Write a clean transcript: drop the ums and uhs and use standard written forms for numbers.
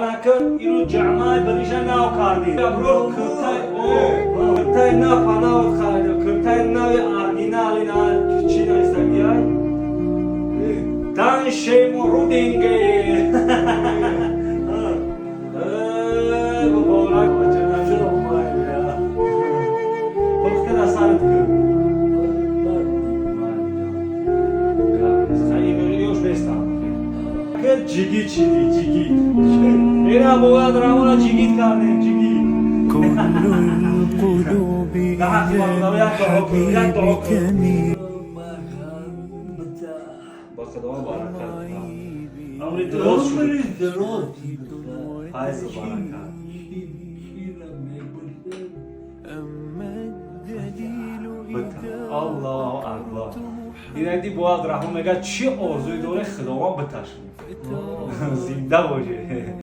بناکن ایرو جمعای بریشن ناو کردی برو کرتای نا پناو خرید کرتای ناوی آرگینالی نا چی نایستگیای دان شیمو رو دینگه مبارک بچه نشد اومای بیا پخت نسارت کرد جیگی چیدی جیگی میرا باید راونا جیگیت کردیم جیگی لحظی ما یک دعا کنیم با خدا برکت امری درست شد حیث برکت الله اکبر دیدی باید رحم میگه چی آرزوی داره خداوند بتشم زنده باشه